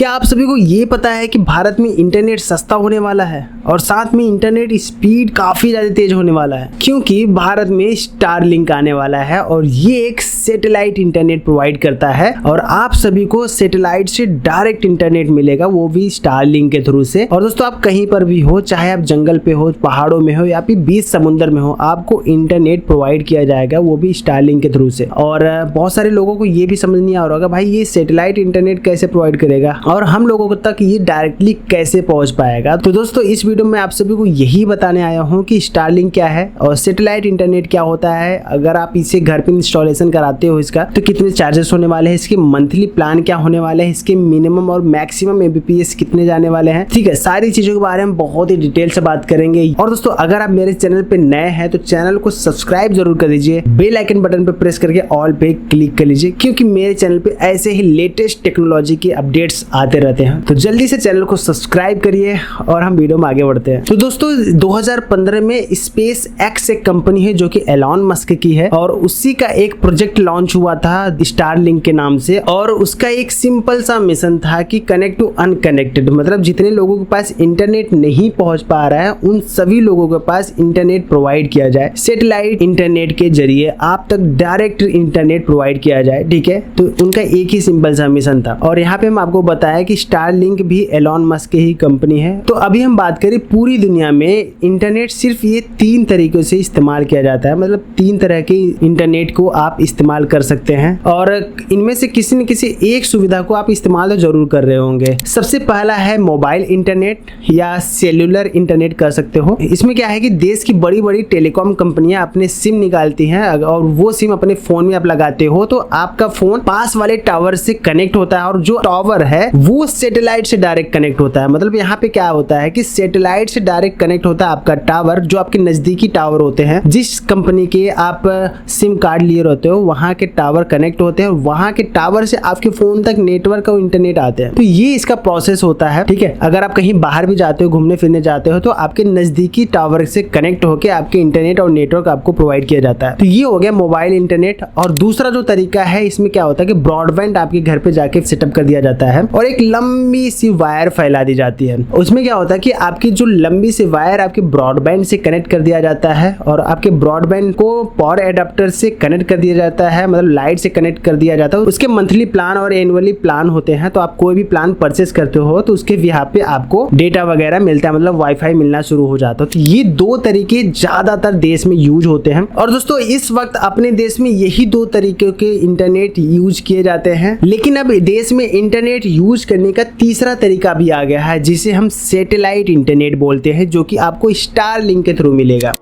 क्या आप सभी को ये पता है कि भारत में इंटरनेट सस्ता होने वाला है और साथ में इंटरनेट स्पीड काफी ज्यादा तेज होने वाला है, क्योंकि भारत में स्टारलिंक आने वाला है और ये एक सैटेलाइट इंटरनेट प्रोवाइड करता है और आप सभी को सैटेलाइट से डायरेक्ट इंटरनेट मिलेगा, वो भी स्टारलिंक के थ्रू से। और दोस्तों आप कहीं पर भी हो, चाहे आप जंगल पे हो, पहाड़ों में हो या फिर बीच समुद्र में हो, आपको इंटरनेट प्रोवाइड किया जाएगा, वो भी स्टारलिंक के थ्रू से। और बहुत सारे लोगों को ये भी समझ नहीं आ रहा होगा भाई ये सैटेलाइट इंटरनेट कैसे प्रोवाइड करेगा और हम लोगों तक ये डायरेक्टली कैसे पहुंच पाएगा। तो दोस्तों इस वीडियो में आप सभी को यही बताने आया हूं कि स्टारलिंक क्या है और सैटेलाइट इंटरनेट क्या होता है। अगर आप इसे घर पे इंस्टॉलेशन कराते हो इसका तो कितने चार्जेस होने वाले हैं, इसके मंथली प्लान क्या होने वाले हैं, इसके मिनिमम और मैक्सिमम एमबीपीएस कितने जाने वाले हैं, ठीक है, सारी चीजों के बारे में बहुत ही डिटेल से बात करेंगे। और दोस्तों अगर आप मेरे चैनल पे नए हैं तो चैनल को सब्सक्राइब जरूर कर दीजिए, बेल आइकन बटन पे प्रेस करके ऑल पे क्लिक कर लीजिए, क्योंकि मेरे चैनल पे ऐसे ही लेटेस्ट टेक्नोलॉजी के अपडेट्स आते रहते हैं। तो जल्दी से चैनल को सब्सक्राइब करिए और हम वीडियो में आगे बढ़ते हैं। तो दोस्तों 2015 में स्पेस एक्स एक कंपनी है जो कि एलॉन मस्क की है और उसी का एक प्रोजेक्ट लॉन्च हुआ था स्टारलिंक के नाम से। और उसका एक सिंपल सा मिशन था कि कनेक्ट टू अनकनेक्टेड, मतलब जितने लोगों के पास इंटरनेट नहीं पहुंच पा रहा है उन सभी लोगों के पास इंटरनेट प्रोवाइड किया जाए, सैटेलाइट इंटरनेट के जरिए आप तक डायरेक्ट इंटरनेट प्रोवाइड किया जाए, ठीक है। तो उनका एक ही सिंपल सा मिशन था और यहाँ पे हम आपको बताया कि स्टारलिंक भी एलॉन मस्क की ही कंपनी है। तो अभी हम बात करें पूरी दुनिया में इंटरनेट सिर्फ ये 3 तरीकों से इस्तेमाल किया जाता है, मतलब 3 तरह के इंटरनेट को आप इस्तेमाल कर सकते हैं और इनमें से किसी न किसी एक सुविधा को आप इस्तेमाल तो जरूर कर रहे होंगे। सबसे पहला है मोबाइल इंटरनेट या सेल्यूलर इंटरनेट कर सकते हो। इसमें क्या है कि देश की बड़ी बड़ी टेलीकॉम कंपनियां अपने सिम निकालती हैं और वो सिम अपने फोन में आप लगाते हो तो आपका फोन पास वाले टावर से कनेक्ट होता है और जो टावर है वो सैटेलाइट से डायरेक्ट कनेक्ट होता है। मतलब यहाँ पे क्या होता है कि सैटेलाइट से डायरेक्ट कनेक्ट होता है आपका टावर, जो आपके नजदीकी टावर होते हैं, जिस कंपनी के आप सिम कार्ड लिए रहते हो वहां के टावर कनेक्ट होते हैं और वहां के टावर से आपके फोन तक नेटवर्क और इंटरनेट आते हैं। तो ये इसका प्रोसेस होता है, ठीक है। अगर आप कहीं बाहर भी जाते हो, घूमने फिरने जाते हो तो आपके नजदीकी टावर से कनेक्ट होकर आपके इंटरनेट और नेटवर्क आपको प्रोवाइड किया जाता है। तो ये हो गया मोबाइल इंटरनेट। और दूसरा जो तरीका है इसमें क्या होता है कि ब्रॉडबैंड आपके घर पे जाके सेटअप कर दिया जाता है और एक लंबी सी वायर फैला दी जाती है। उसमें क्या होता है कि आपकी जो लंबी सी वायर आपके ब्रॉडबैंड से कनेक्ट कर दिया जाता है और आपके ब्रॉडबैंड को पावर एडाप्टर से कनेक्ट कर दिया जाता है, मतलब लाइट से कनेक्ट कर दिया जाता है। उसके मंथली प्लान और एनुअली प्लान होते हैं। तो आप कोई भी प्लान परचेस करते हो तो उसके यहाँ पे आपको डेटा वगैरह मिलता है, मतलब वाईफाई मिलना शुरू हो जाता है। तो ये 2 तरीके ज्यादातर देश में यूज होते हैं और दोस्तों इस वक्त अपने देश में यही 2 तरीके के इंटरनेट यूज किए जाते हैं। लेकिन अब देश में इंटरनेट यूज करने का तीसरा तरीका भी आ गया है जिसे हम सैटेलाइट इंटरनेट बोलते हैं, जो कि आपको स्टारलिंक के थ्रू मिलेगा।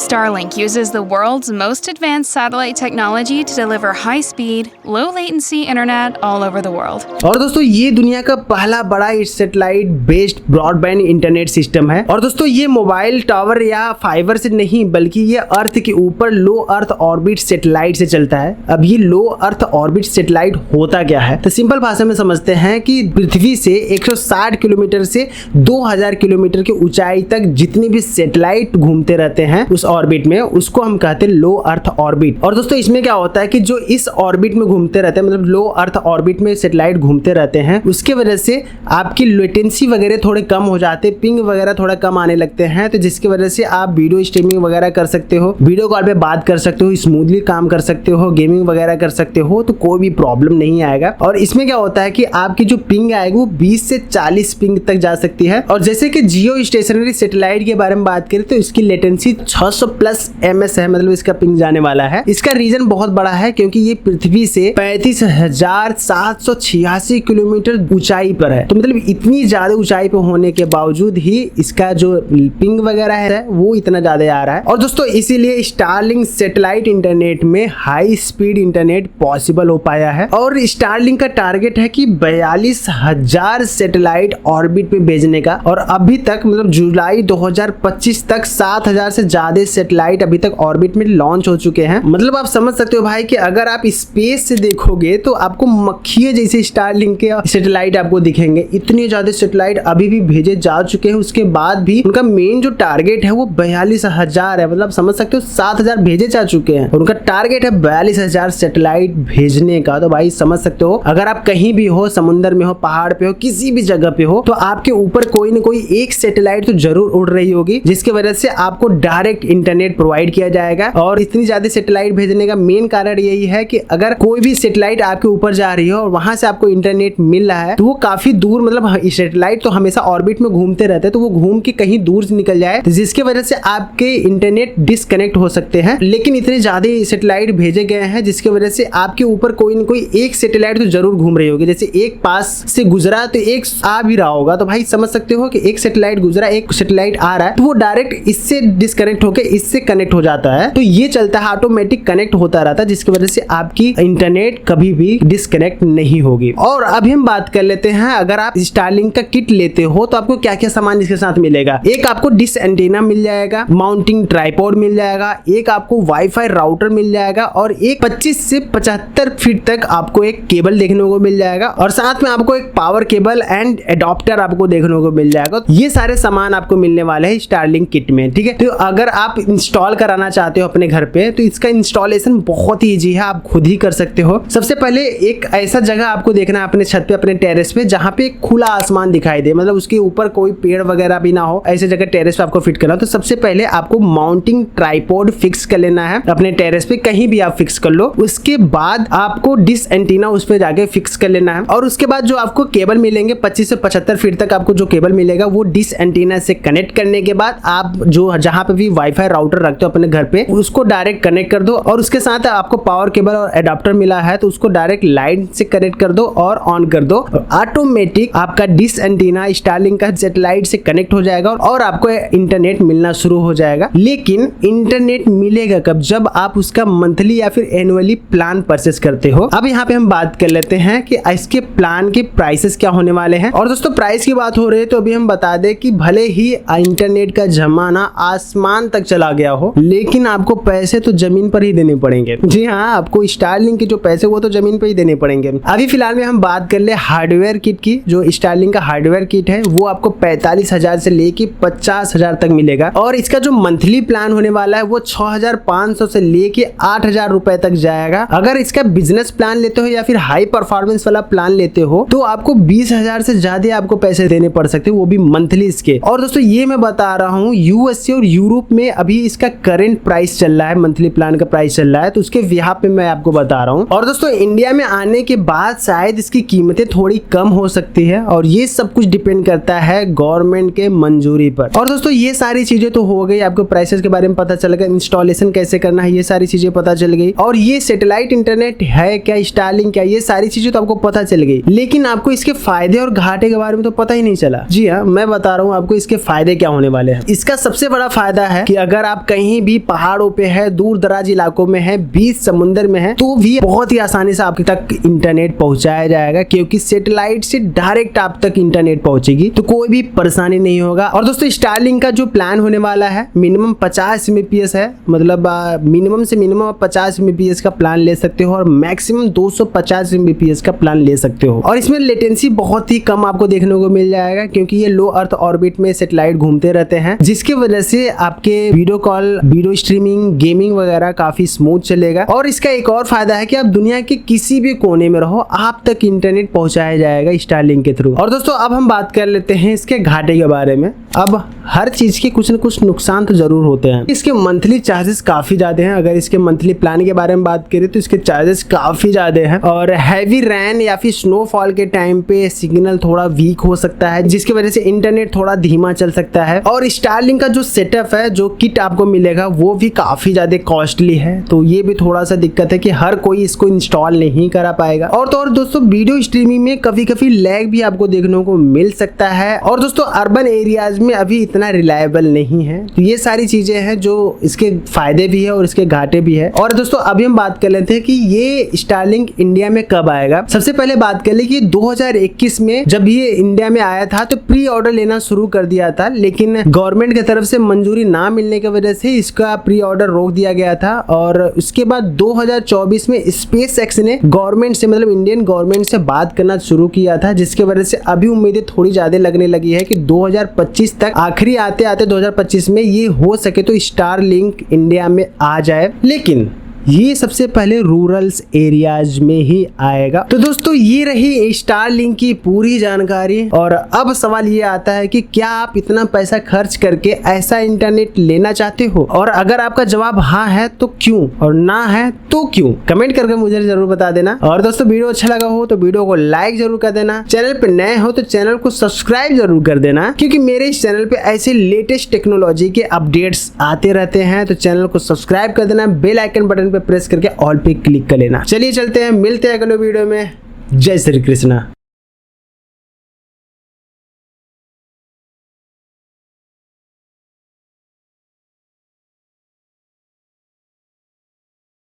Starlink uses the world's most advanced satellite technology to deliver high-speed, low-latency internet all over the world. और दोस्तों ये दुनिया का पहला बड़ा satellite based broadband internet system है। और दोस्तों ये मोबाइल टावर या फाइबर से नहीं बल्कि ये अर्थ के ऊपर लो अर्थ ऑर्बिट सैटेलाइट से चलता है। अब ये लो अर्थ ऑर्बिट सैटेलाइट होता क्या है, तो सिंपल भाषा में समझते हैं कि पृथ्वी से 160 किलोमीटर से 2000 किलोमीटर की ऊंचाई तक जितने भी सैटेलाइट घूमते रहते हैं उस ऑर्बिट में, उसको हम कहते हैं लो अर्थ ऑर्बिट। और दोस्तों इसमें क्या होता है कि जो इस ऑर्बिट में घूमते रहते हैं, मतलब लो अर्थ ऑर्बिट में सैटेलाइट घूमते रहते हैं, उसके वजह से आपकी लेटेंसी वगैरह थोड़े कम हो जाते हैं, पिंग वगैरह थोड़ा कम आने लगते हैं। तो जिसकी वजह से आप वीडियो स्ट्रीमिंग वगैरह कर सकते हो, वीडियो कॉल पे बात कर सकते हो, स्मूथली काम कर सकते हो, गेमिंग वगैरह कर सकते हो, तो कोई भी प्रॉब्लम नहीं आएगा। और इसमें क्या होता है कि आपकी जो पिंग आएगी वो 20 से 40 पिंग तक जा सकती है। और जैसे कि जियो स्टेशनरी सैटेलाइट के बारे में बात करें तो इसकी लेटेंसी 600+ ms है, मतलब इसका पिंग जाने वाला है। इसका रीजन बहुत बड़ा है क्योंकि ये पृथ्वी से 35,786 किलोमीटर ऊंचाई पर है। तो मतलब इतनी ज्यादा ऊंचाई पर होने के बावजूद ही इसका जो पिंग वगैरह है वो इतना ज्यादा आ रहा है। और दोस्तों इसीलिए स्टारलिंक सैटेलाइट इंटरनेट में हाई स्पीड इंटरनेट पॉसिबल हो पाया है। और स्टारलिंक का टारगेट है कि 42,000 सैटेलाइट ऑर्बिट पे भेजने का और अभी तक मतलब जुलाई 2025 तक 7,000 से ज्यादा सैटेलाइट अभी तक ऑर्बिट में लॉन्च हो चुके हैं। मतलब आप समझ सकते हो भाई कि अगर आप स्पेस से देखोगे तो आपको मक्खियों जैसे स्टारलिंक के सैटेलाइट आपको दिखेंगे। इतने ज्यादा सैटेलाइट अभी भी भेजे जा चुके हैं, उसके बाद भी उनका मेन जो टारगेट है वो 42,000 है। मतलब समझ सकते हो 7,000 भेजे जा चुके हैं और उनका टारगेट है 42,000 सैटेलाइट भेजने का। तो भाई समझ सकते हो अगर आप कहीं भी हो, समुद्र में हो, पहाड़ पे हो, किसी भी जगह पे हो, तो आपके ऊपर कोई ना कोई एक सैटेलाइट तो जरूर उड़ रही होगी, जिसकी वजह से आपको डायरेक्ट इंटरनेट प्रोवाइड किया जाएगा। और इतनी ज्यादा सैटेलाइट भेजने का मेन कारण यही है कि अगर कोई भी सैटेलाइट आपके ऊपर जा रही है और वहां से आपको इंटरनेट मिल रहा है तो वो काफी दूर, मतलब सैटेलाइट तो हमेशा ऑर्बिट में घूमते रहते हैं, तो वो घूम के कहीं दूर से निकल जाए तो जिसकी वजह से आपके इंटरनेट डिस्कनेक्ट हो सकते हैं। लेकिन इतने ज्यादा सैटेलाइट भेजे गए हैं जिसकी वजह से आपके ऊपर कोई ना कोई एक सैटेलाइट तो जरूर घूम रही होगी। जैसे एक पास से गुजरा तो एक आ भी रहा होगा। तो भाई समझ सकते हो कि एक सैटेलाइट गुजरा, एक सैटेलाइट आ रहा है, तो वो डायरेक्ट इससे डिस्कनेक्ट होकर इससे कनेक्ट हो जाता है। तो ये चलता है, ऑटोमेटिक कनेक्ट होता रहता है, जिसकी वजह से आपकी इंटरनेट कभी भी डिस्कनेक्ट नहीं होगी। और अभी हम बात कर लेते हैं, अगर आप स्टारलिंक का किट लेते हो तो आपको क्या क्या सामान इसके साथ मिलेगा। एक आपको डिश एंटीना मिल जाएगा, माउंटिंग ट्राइपॉड मिल जाएगा, एक आपको वाईफाई राउटर मिल जाएगा और एक 25 से 75 फीट तक आपको एक केबल देखने को मिल जाएगा और साथ में आपको एक पावर केबल एंड एडाप्टर आपको देखने को मिल जाएगा। ये सारे सामान आपको मिलने वाले हैं स्टारलिंक किट में, ठीक है। तो अगर आप इंस्टॉल कराना चाहते हो अपने घर पे तो इसका इंस्टॉलेशन बहुत ही ईजी है, आप खुद ही कर सकते हो। सबसे पहले एक ऐसा जगह आपको देखना है अपने छत पे, अपने टेरेस पे, जहाँ पे खुला आसमान दिखाई दे, मतलब उसके ऊपर कोई पेड़ वगैरह भी ना हो, ऐसे जगह टेरेस पे आपको फिट करना। तो सबसे पहले आपको माउंटिंग ट्राइपॉड फिक्स कर लेना है अपने टेरेस पे, कहीं भी आप फिक्स कर लो। उसके बाद आपको डिश एंटीना उस पे जाके फिक्स कर लेना है और उसके बाद जो आपको केबल मिलेंगे 25 से 75 फीट तक आपको जो केबल मिलेगा वो डिश एंटीना से कनेक्ट करने के बाद आप जो जहां पे भी वाईफाई राउटर रखते हो अपने घर पे उसको डायरेक्ट कनेक्ट कर दो और उसके साथ आपको पावर केबल और एडाप्टर मिला है तो उसको डायरेक्ट लाइन से कनेक्ट कर दो और ऑन कर दो। ऑटोमेटिक आपका डिश एंटीना स्टारलिंक का सैटेलाइट से कनेक्ट हो जाएगा और आपको इंटरनेट मिलना शुरू हो जाएगा। लेकिन इंटरनेट मिलेगा कब? जब आप उसका मंथली या फिर एनुअली प्लान परचेस करते हो। अब यहाँ पे हम बात कर लेते हैं कि इसके प्लान के प्राइसेस क्या होने वाले हैं। और दोस्तों प्राइस की बात हो रही है तो अभी हम बता दें कि भले ही इंटरनेट का जमाना आसमान तक चला गया हो लेकिन आपको पैसे तो जमीन पर ही देने पड़ेंगे। जी हाँ, आपको स्टारलिंक के जो पैसे वो तो जमीन पर ही देने पड़ेंगे। अभी फिलहाल में हम बात कर ले हार्डवेयर किट की। जो स्टारलिंक का हार्डवेयर किट है वो आपको 45,000 से लेके 50,000 तक मिलेगा और इसका जो मंथली प्लान होने वाला है वो 6,500 से लेके 8,000 रुपए तक जाएगा। अगर इसका बिजनेस प्लान लेते हो या फिर हाई परफॉर्मेंस वाला प्लान लेते हो तो आपको 20,000 से ज्यादा आपको पैसे देने पड़ सकते हैं, वो भी मंथली इसके। और दोस्तों ये मैं बता रहा हूँ यूएसए और यूरोप में अभी इसका करंट प्राइस चल रहा है, मंथली प्लान का प्राइस चल रहा है, तो उसके यहाँ पे मैं आपको बता रहा हूँ। और दोस्तों इंडिया में आने के बाद शायद इसकी कीमतें थोड़ी कम हो सकती है और ये सब कुछ डिपेंड करता है गवर्नमेंट के मंजूरी पर। और दोस्तों ये सारी चीजें तो हो गई, आपको प्राइसेस के बारे में पता चल गया, इंस्टॉलेशन कैसे करना है ये सारी चीजें पता चल गई और ये सैटेलाइट इंटरनेट है क्या, स्टारलिंक क्या, ये सारी चीजें तो आपको पता चल गई। लेकिन आपको इसके फायदे और घाटे के बारे में तो पता ही नहीं चला। जी हाँ, मैं बता रहा हूँ आपको इसके फायदे क्या होने वाले हैं। इसका सबसे बड़ा फायदा है कि अगर आप कहीं भी पहाड़ों पे है, दूर दराज इलाकों में है, बीच समुद्र में है, तो भी बहुत ही आसानी से आपके तक इंटरनेट पहुंचाया जाएगा क्योंकि सैटेलाइट से डायरेक्ट आप तक इंटरनेट पहुंचेगी, तो कोई भी परेशानी नहीं होगा। और दोस्तों स्टारलिंक का जो प्लान होने वाला है मिनिमम 50 Mbps है, मतलब मिनिमम से मिनिमम 50 Mbps का प्लान ले सकते हो और मैक्सिमम 250 Mbps का प्लान ले सकते हो। और इसमें लेटेंसी बहुत ही कम आपको देखने को मिल जाएगा क्योंकि ये लो अर्थ ऑर्बिट में सैटेलाइट घूमते रहते हैं, जिसकी वजह से आपके video call, video streaming, gaming वगैरह काफी स्मूथ चलेगा। और इसका एक और फायदा है कि आप दुनिया के किसी भी कोने में रहो आप तक इंटरनेट पहुंचाया जाएगा स्टारलिंक के थ्रू। और दोस्तों अब हम बात कर लेते हैं इसके घाटे के बारे में। अब हर चीज के कुछ न कुछ नुकसान तो जरूर होते हैं। इसके मंथली चार्जेस काफी ज्यादा हैं। अगर इसके मंथली प्लान के बारे में बात करें तो इसके चार्जेस काफी ज्यादा हैं और हैवी रेन या फिर स्नोफॉल के टाइम पे सिग्नल थोड़ा वीक हो सकता है, जिसकी वजह से इंटरनेट थोड़ा धीमा चल सकता है। और स्टारलिंक का जो सेटअप है, जो किट आपको मिलेगा वो भी काफी ज्यादा कॉस्टली है, तो ये भी थोड़ा सा दिक्कत है कि हर कोई इसको इंस्टॉल नहीं करा पाएगा। और तो और दोस्तों वीडियो स्ट्रीमिंग में कभी कभी लैग भी आपको देखने को मिल सकता है। और दोस्तों अर्बन एरियाज में अभी इतना रिलायबल नहीं है। तो ये सारी चीजें हैं जो इसके फायदे भी है और इसके घाटे भी है। और दोस्तों अभी हम बात कर लेते हैं कि ये स्टारलिंक इंडिया में कब आएगा। सबसे पहले बात कर ले कि 2021 में जब ये इंडिया में आया था तो प्री ऑर्डर लेना शुरू कर दिया था, लेकिन गवर्नमेंट की तरफ से मंजूरी ना मिलने की वजह से इसका प्री ऑर्डर रोक दिया गया था। और उसके बाद 2024 में स्पेस एक्स ने गवर्नमेंट से, मतलब इंडियन गवर्नमेंट से बात करना शुरू किया था, जिसके वजह से अभी उम्मीदें थोड़ी ज्यादा लगने लगी है कि 2025 तक, आखिरी आते आते 2025 में ये हो सके तो स्टारलिंक इंडिया में आ जाए। लेकिन ये सबसे पहले रूरल्स एरियाज में ही आएगा। तो दोस्तों ये रही स्टारलिंक की पूरी जानकारी। और अब सवाल ये आता है कि क्या आप इतना पैसा खर्च करके ऐसा इंटरनेट लेना चाहते हो, और अगर आपका जवाब हाँ है तो क्यों, और ना है तो क्यों, कमेंट करके मुझे जरूर बता देना। और दोस्तों वीडियो अच्छा लगा हो तो वीडियो को लाइक जरूर कर देना, चैनल पे नए हो तो चैनल को सब्सक्राइब जरूर कर देना, क्योंकि मेरे इस चैनल पे ऐसे लेटेस्ट टेक्नोलॉजी के अपडेट्स आते रहते हैं। तो चैनल को सब्सक्राइब कर देना, बेल आइकन बटन पे प्रेस करके ऑल पे क्लिक कर लेना। चलिए चलते हैं, मिलते हैं अगले वीडियो में। जय श्री कृष्णा।